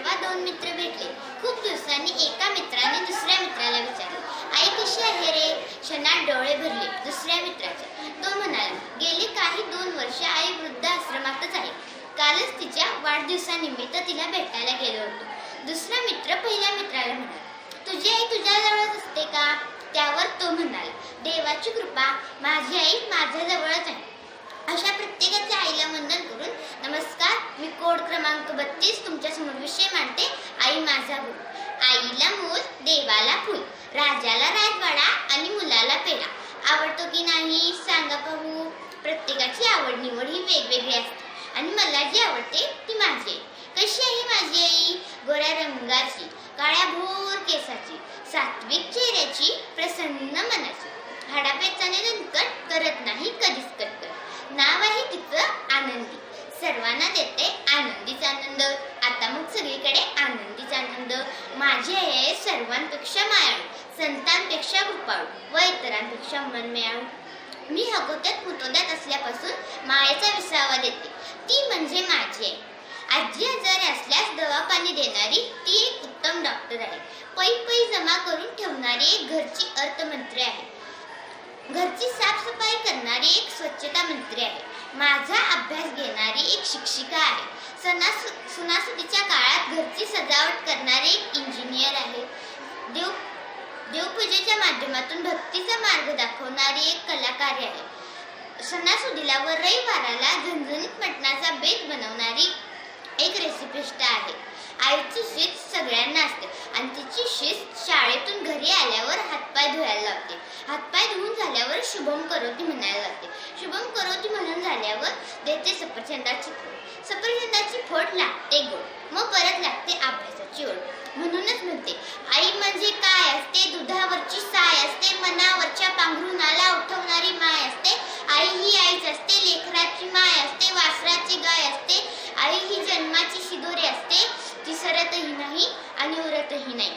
परवा दोन मित्र भेटले. खूप दिवसांनी एका मित्राने दुसऱ्या मित्राला विचारले, आई कशी आहे रे? क्षणात डोळे भरले दुसऱ्या मित्राचे. तो म्हणाला, गेली काही 2 वर्ष आई वृद्धाश्रमातच आहे. कालच तिच्या वाढदिवसानिमित्त तिला भेटायला गेलो होतो. दुसरा मित्र पहिल्या मित्राला म्हणाला, तुझी आई तुझ्याजवळच असते का? त्यावर तो म्हणाला, देवाची कृपा, माझी आई माझ्याजवळच आहे. अशा प्रत्येकाच्या आईला वंदन करून, नमस्कार, मी कोड क्रमांक 32 तुमच्यासमोर विषय मांडते, आई माझा गुरु. आईला मूल, देवाला फूल, राजाला राजवाडा आणि मुलाला पेढा. आवडतो की नाही सांगा पाहू. प्रत्येकाची आवड निवड ही वेगवेगळी असते आणि मला जी आवडते ती माझी आई. कशी आहे माझी आई? गोऱ्या रंगाची, काळ्या भोर केसाची, सात्विक चेहऱ्याची, प्रसन्न मनाची, हाडापेचाने दणकट करत नाही कधीच कटकट. नाव आहे तिचं आनंदी, सर्वांना देते आनंदीचा आनंद. आता मग सगळीकडे आनंदीचा आनंद. माझी आई आहे सर्वांपेक्षा मायाळू, संतांपेक्षा कृपाळू व इतरांपेक्षा मनमिळावू. मी हगोत्यात मुतोद्यात असल्यापासून मायेचा विसावा देते, ती म्हणजे माझी आई. आजी आजारी असल्यास दवा पाणी देणारी ती एक उत्तम डॉक्टर आहे. पै जमा करून ठेवणारी एक घरची अर्थमंत्री आहे. घरची साफसफाई करणारी एक स्वच्छता मंत्री आहे. माझा अभ्यास घेणारी एक शिक्षिका आहे. सणासुदीच्या काळात घरची सजावट करणारी एक इंजिनियर आहे. देवपूजेच्या माध्यमातून भक्तीचा मार्ग दाखवणारी एक कलाकार आहे. सणासुदीला व रविवाराला झणझणीत मटणाचा बेत बनवणारी एक रेसिपिस्ट आहे. आईची शिस्त सगळ्यांना असते आणि तिची शिस्त शाळेतून घरी आल्यावर हातपाय धुवायला लावते. हातपाय धुवून झाल्यावर शुभम करोती म्हणायला लागते. शुभम करोती म्हणून झाल्यावर देते सफरचंदाची फोड. सफरचंदाची फोड लागते गोड, मग परत लागते अभ्यासाची ओढ. म्हणूनच म्हणते, आई म्हणजे काय असते? दुधावरची साय असते, मनावरच्या पांघरुणाला उठवणारी माय असते. आई ही आईच असते, लेकराची माय असते, वासराची गाय असते. आई ही जन्माची शिदोरी असते, ती सरतही नाही आणि उरतही नाही.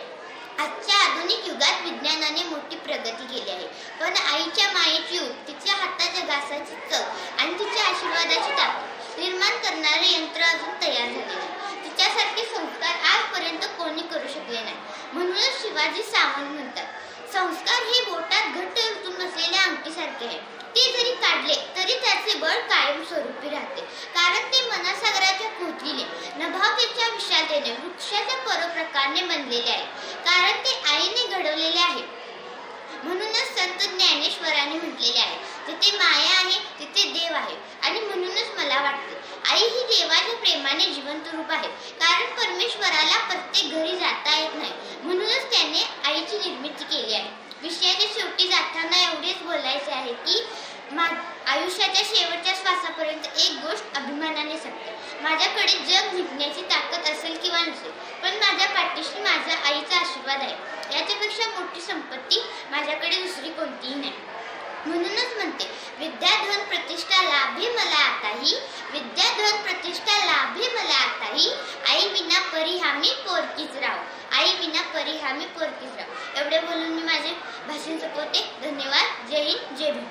आजच्या आधुनिक युगात विज्ञानाने मोठी प्रगती केली आहे, पण आईच्या मायेची ऊब, तिच्या हाताच्या घासाची चव आणि तिच्या आशीर्वादाची ताकद निर्माण करणारे यंत्र अजून तयार झाले नाही. तिच्यासारखे संस्कार आजपर्यंत कोणी करू शकले नाही. म्हणूनच शिवाजी सावंत म्हणतात, संस्कार हे बोटात घट्ट रुतून बसलेल्या अंगठीसारखे आहे. ते जरी काढले तरी त्याचे बळ कायमस्वरूपी राहते, कारण ते मनासागराच्या खोचलेले, नभातेच्या विशालतेने, वृक्षाच्या परोप्रकारने बनलेले आहे, कारण ते आईने घडवलेले आहे. म्हणूनच संत ज्ञानेश्वरांनी म्हटलेले आहे, जिथे माया आहे तिथे देव आहे. आणि म्हणूनच मला वाटते, आई ही देवाच्या प्रेमाने जिवंत रूप आहे, कारण परमेश्वराला प्रत्येक घरी जाता येत नाही. म्हणूनच त्याने आईची निर्मिती केली आहे. विषयाच्या शेवटी जाताना एवढेच बोलायचे आहे की आयुष्याच्या शेवटच्या श्वासापर्यंत एक गोष्ट अभिमानाने सांगते, माझ्याकडे जग जिंकण्याची ताकद असेल किंवा नसेल, पण माझ्या पाठीशी माझ्या आईचा आशीर्वाद आहे. याच्यापेक्षा मोठी संपत्ती माझ्याकडे दुसरी कोणतीही नाही. म्हणूनच म्हणते, विद्या धन प्रतिष्ठा लाभे मला आताही, विद्या धन प्रतिष्ठा लाभे मला आताही, आई विना परिहामी पोरकीच राव, आई विना परिहामी पोरकीच राव. एवढे बोलून मी माझे भाषण संपवते. धन्यवाद. जय हिंद, जय भीम.